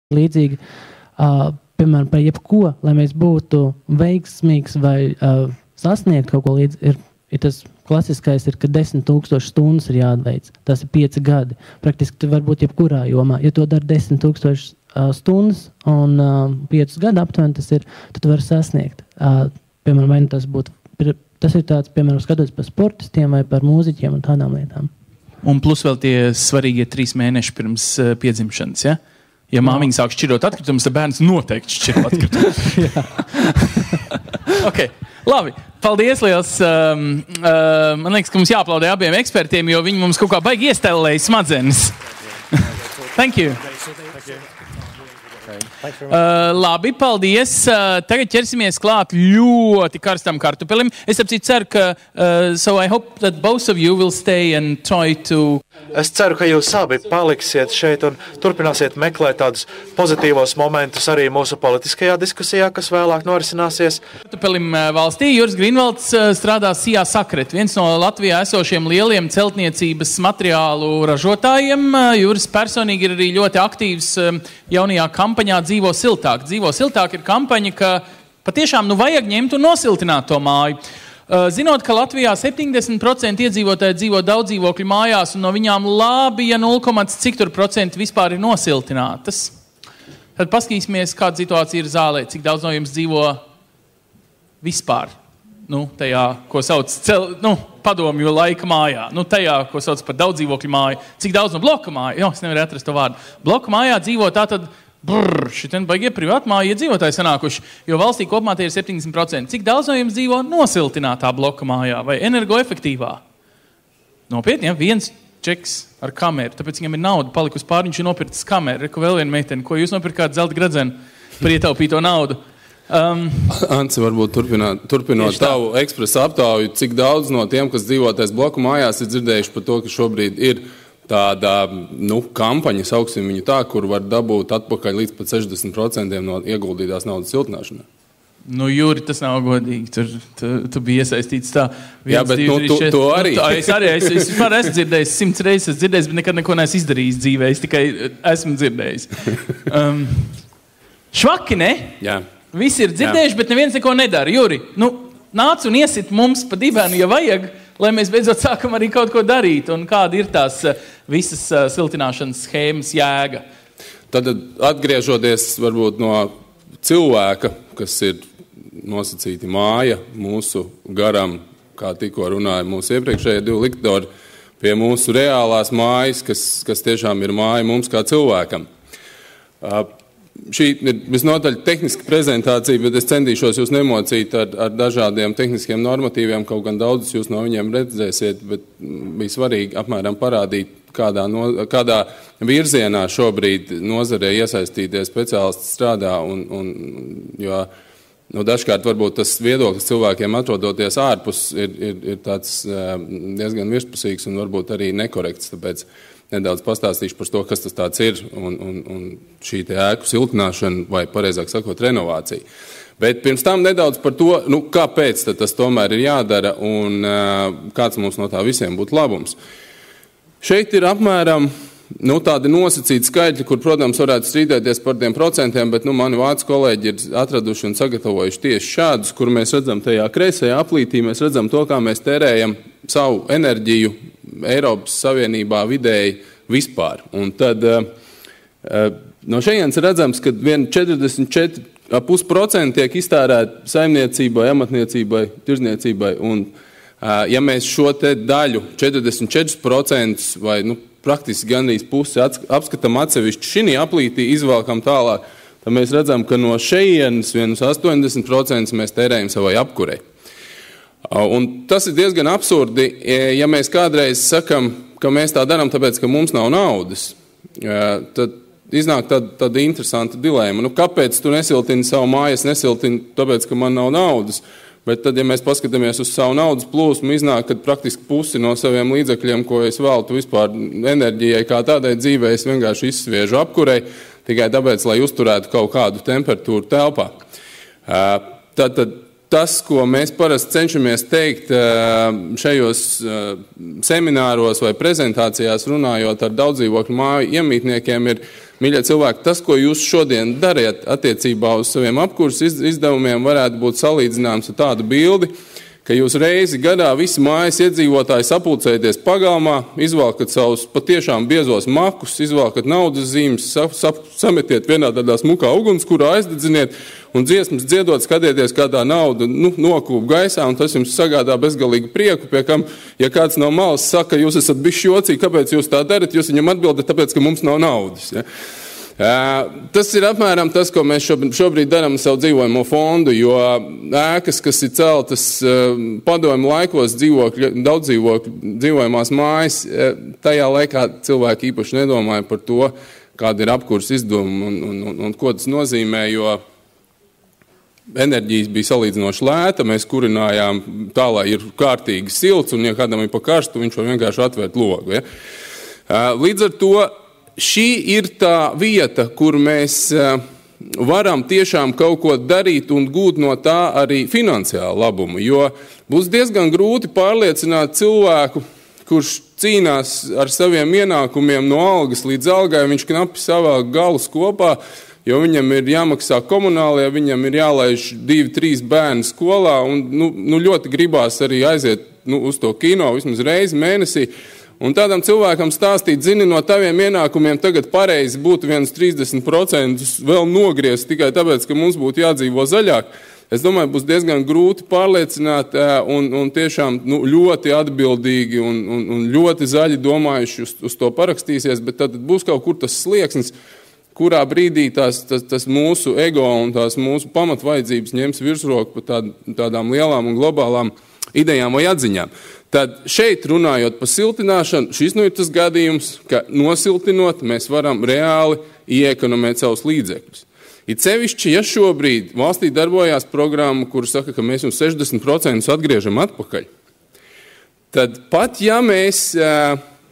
līdzīgi. Piemēram, par jebko, lai mēs būtu veiksmīgs vai sasniegt kaut ko līdz, ir tas klasiskais, ka 10,000 stundas ir jāatveic. Tas ir 5 gadi. Praktiski tu var būt jebkurā jomā. Ja to dara 10,000 stundas un 5 gadu aptuveni, tad tu vari sasniegt. Piemēram, vai tas ir tāds, piemēram, skatoties par sportistiem vai par mūziķiem un tādām lietām. Un plus vēl tie svarīgie 3 mēneši pirms piedzimšanas, ja? Ja māmiņa sāk šķirot atkritumus, tad bērns noteikti šķiro atkritumus. Okay. Labi, paldies liels. Man liekas, ka mums jāaplaudē abiem ekspertiem, jo viņi mums kaut kā baigi iestelēja smadzenes. Thank you. Labi, paldies. Tagad ķersimies klāt ļoti karstam kartupelim. Es ceru, ka so I hope that both of you will stay and try to... Es ceru, ka jūs abi paliksiet šeit un turpināsiet meklēt tādus pozitīvos momentus arī mūsu politiskajā diskusijā, kas vēlāk norisināsies. Kartupelim valstī Juris Grīnvalds strādā Sijā Sakret, viens no Latvijā esošiem lieliem celtniecības materiālu ražotājiem. Juris personīgi ir arī ļoti aktīvs jaunajā kampaņā Dzīvo siltāk. Dzīvo siltāk ir kampaņa, ka patiešām vajag ņemt un nosiltināt to māju. Zinot, ka Latvijā 70% iedzīvotāji dzīvo daudzdzīvokļu mājās un no viņām labi, ja 0,cik% vispār ir nosiltinātas. Tad paskatīsimies, kāda situācija ir zālē, cik daudz no jums dzīvo vispār. Tajā, ko sauc padomju laika mājā. Tajā, ko sauc par daudzdzīvokļu māju. Cik daudz no bloka māja? Es nevaru atrast to vārdu. Bloka mājā dzīvo tātad šitien baigie privātmāju iedzīvotāji sanākuši, jo valstī kopumā tie ir 70%. Cik daudz no jums dzīvo nosiltinātā bloka mājā vai energoefektīvā? Nopietni, ja? 1 čeks ar kameru, tāpēc viņam ir nauda palikusi pār, viņš ir nopircis kameru. Reku vēl viena meitene, ko jūs nopirkāt zelta gradzenu par ietaupīto naudu? Anci, varbūt turpinot tavu ekspresa aptauju, cik daudz no tiem, kas dzīvotais bloku mājās, ir dzirdējuši par to, ka šobrīd ir tāda kampaņa, sauksim viņu tā, kur var dabūt atpakaļ līdz pat 60% no ieguldītās naudas siltināšanai. Juri, tas nav godīgi. Tu biji iesaistīts tā. Jā, bet tu arī. Es vispār esmu dzirdējis, 100 reizes esmu dzirdējis, bet nekad neko neesmu izdarījis dzīvē. Es tikai esmu dzirdējis. Švaki, ne? Jā. Visi ir dzirdējuši, bet neviens neko nedara. Juri, nāc un iesit mums pa dibēnu, ja vajag, lai mēs beidzot sākam arī kaut ko darīt. Un kāda ir tās visas siltināšanas schēmas jēga? Tad atgriežoties varbūt no cilvēka, kas ir nosacīti māja mūsu garam, kā tikko runāja mūsu iepriekšējie 2 lektori, pie mūsu reālās mājas, kas tiešām ir māja mums kā cilvēkam. Šī ir visnotaļ tehniska prezentācija, bet es centīšos jūs nemocīt ar dažādiem tehniskiem normatīviem, kaut gan daudzus jūs no viņiem redzēsiet, bet bija svarīgi apmēram parādīt, kādā virzienā šobrīd nozarē iesaistītie speciālisti strādā, jo dažkārt varbūt tas viedoklis cilvēkiem atrodoties ārpus ir tāds diezgan virspusīgs un varbūt arī nekorekts, tāpēc nedaudz pastāstīšu par to, kas tas tāds ir un šī te ēku siltināšana vai, pareizāk sakot, renovācija. Bet pirms tam nedaudz par to, kāpēc tas tomēr ir jādara un kāds mums no tā visiem būtu labums. Šeit ir apmēram tādi nosacīti skaitļi, kur, protams, varētu strīdēties par tiem procentiem, bet mani vācu kolēģi ir atraduši un sagatavojuši tieši šādus, kur mēs redzam tajā kreisajā aplītī, mēs redzam to, kā mēs tērējam savu enerģiju Eiropas Savienībā vidēji vispār. Un tad no šejienes redzams, ka 44,5% tiek iztērēti saimniecībai, amatniecībai, tirzniecībai. Un ja mēs šo te daļu 44% vai praktiski gandrīz pusi apskatām atsevišķi šī aplītī, izvelkam tālāk, tad mēs redzam, ka no šejienes 80% mēs tērējam savai apkurei. Un tas ir diezgan absurdi, ja mēs kādreiz sakam, ka mēs tā darām, tāpēc, ka mums nav naudas. Tad iznāk tāda interesanta dilēma. Kāpēc tu nesiltini savu māju? Es nesiltinu, tāpēc, ka man nav naudas. Bet tad, ja mēs paskatāmies uz savu naudas plūsmu, iznāk, ka praktiski pusi no saviem līdzekļiem, ko es veltu vispār enerģijai kā tādai dzīvē, es vienkārši izsviežu apkurei, tikai tāpēc, lai uzturētu kaut kādu temperatūru telpā. Tas, ko mēs parasti cenšamies teikt šajos semināros vai prezentācijās runājot ar daudzdzīvokļu māju iemītniekiem, ir mīļie cilvēki, tas, ko jūs šodien dariet attiecībā uz saviem apkurses izdevumiem, varētu būt salīdzināms ar tādu bildi, ka jūs reizi gadā visi mājas iedzīvotāji sapulcēties pagalmā, izvalkat savus patiešām biezos makus, izvalkat naudas zīmes, sametiet vienā tādā smukā ugunskurā, aizdedziniet un dziesmas dziedot, skatieties, kā tā nauda nokūp gaisā, un tas jums sagādā bezgalīgu prieku, pie kam, ja kāds no malas saka, jūs esat bišķi jocīgi, kāpēc jūs tā darat, jūs viņam atbildat, tāpēc, ka mums nav naudas. Ja? Tas ir apmēram tas, ko mēs šobrīd darām ar savu dzīvojamo fondu, jo ēkas, kas ir celtas padomju laikos, daudz dzīvojamās mājas, tajā laikā cilvēki īpaši nedomāja par to, kāda ir apkurses izdevuma un ko tas nozīmē, jo enerģijas bija salīdzinoši lēta, mēs kurinājām tā, lai ir kārtīgi silts, un ja kādam ir pa karstu, viņš var vienkārši atvērt logu. Ja? Līdz ar to šī ir tā vieta, kur mēs varam tiešām kaut ko darīt un gūt no tā arī finansiālu labumu, jo būs diezgan grūti pārliecināt cilvēku, kurš cīnās ar saviem ienākumiem no algas līdz algai, viņš knapi savāk galus kopā, jo viņam ir jāmaksā komunālie, viņam ir jālaiž 2-3 bērni skolā un ļoti gribās arī aiziet uz to kino vismaz reizi mēnesī. Un tādam cilvēkam stāstīt, zini, no taviem ienākumiem tagad pareizi būtu 30% vēl nogriezt tikai tāpēc, ka mums būtu jādzīvo zaļāk. Es domāju, būs diezgan grūti pārliecināt un tiešām ļoti atbildīgi un ļoti zaļi domājuši uz to parakstīsies, bet tad būs kaut kur tas slieksnis, kurā brīdī tas mūsu ego un tās mūsu pamatvajadzības ņems virsroku pa tādām lielām un globālām idejām vai atziņām. Tad šeit runājot par siltināšanu, šis ir tas gadījums, ka nosiltinot mēs varam reāli iekonomēt savus līdzekļus. It sevišķi, ja šobrīd valstī darbojās programma, kur saka, ka mēs jums 60% atgriežam atpakaļ, tad pat ja mēs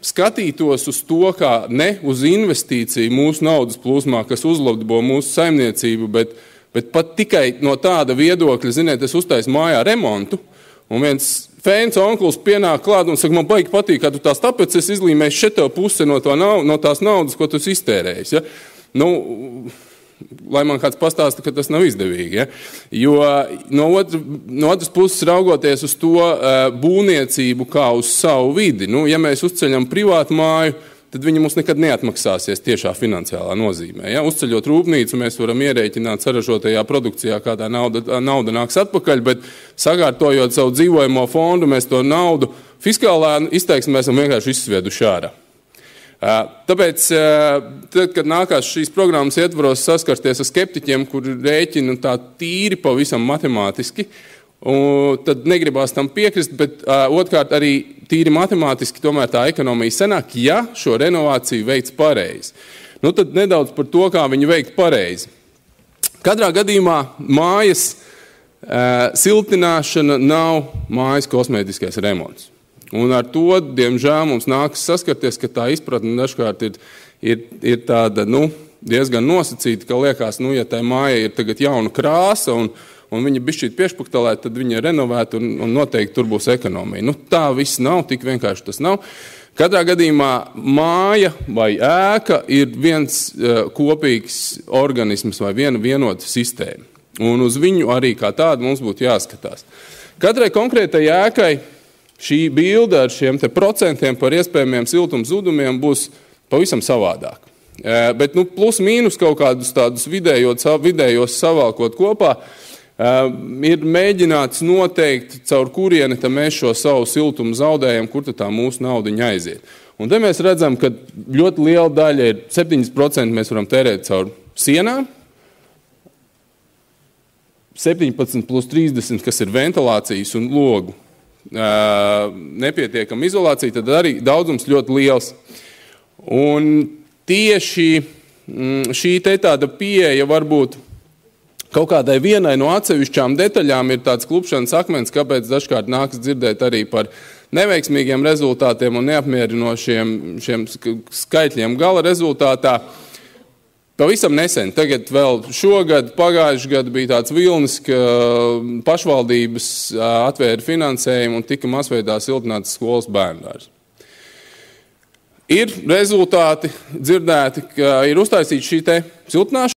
skatītos uz to, kā ne uz investīciju mūsu naudas plūsmā, kas uzlabo mūsu saimniecību, bet pat tikai no tāda viedokļa, ziniet, es uztaisu mājā remontu, un viens fēns onkls pienāk klāt un saka, man baigi patīk, kā tu tās, tāpēc es izlīmēju šeto pusi no tās naudas, ko tu iztērējis. Ja? Lai man kāds pastāsta, ka tas nav izdevīgi. Ja? Jo no otras puses raugoties uz to būvniecību kā uz savu vidi, ja mēs uzceļam privātu māju, tad viņi mums nekad neatmaksāsies tiešā finansiālā nozīmē. Ja? Uzceļot rūpnīcu, mēs varam ierēķināt saražotajā produkcijā, kādā nauda nāks atpakaļ, bet sakārtojot savu dzīvojamo fondu, mēs to naudu fiskālā izteiksmē esam vienkārši izsvieduši ārā. Tāpēc, tad, kad nākās šīs programmas ietvaros saskarsties ar skeptiķiem, kuri rēķina tā tīri pavisam matemātiski, tad negribās tam piekrist, bet otrkārt arī tīri matemātiski tomēr tā ekonomija sanāk, ja šo renovāciju veids pareizi. Tad nedaudz par to, kā viņu veikt pareizi. Katrā gadījumā mājas siltināšana nav mājas kosmētiskais remonts. Un ar to, diemžēl, mums nākas saskarties, ka tā izpratne dažkārt ir tāda diezgan nosacīta, ka liekas, ja tai māja ir tagad jauna krāsa un viņa bišķīt piešpuktalēt, tad viņa ir renovēta un noteikti tur būs ekonomija. Tā viss nav, tik vienkārši tas nav. Katrā gadījumā māja vai ēka ir viens kopīgs organisms vai vienota sistēma. Un uz viņu arī kā tādu mums būtu jāskatās. Katrai konkrētai ēkai šī bilde ar šiem procentiem par iespējamiem siltumzudumiem būs pavisam savādāk. Bet plus mīnus kaut kādus tādus vidējos savalkot kopā, ir mēģināts noteikt, caur kurieni mēs šo savu siltumu zaudējam, kur tā mūsu naudiņa aiziet. Un te mēs redzam, ka ļoti liela daļa ir 7% mēs varam tērēt caur sienām, 17 plus 30, kas ir ventilācijas un logu nepietiekama izolācija, tad arī daudzums ļoti liels. Un tieši šī tāda pieeja varbūt kaut kādai vienai no atsevišķām detaļām ir tāds klupšanas akmens, kāpēc dažkārt nāks dzirdēt arī par neveiksmīgiem rezultātiem un neapmierinošiem šiem skaitļiem gala rezultātā. Pavisam nesen, tagad vēl šogad, pagājuši gadu bija tāds vilnis, ka pašvaldības atvēra finansējumu un tika masveidā siltināts skolas bērndārs. Ir rezultāti dzirdēti, ka ir uztaisīta šī te siltināšana.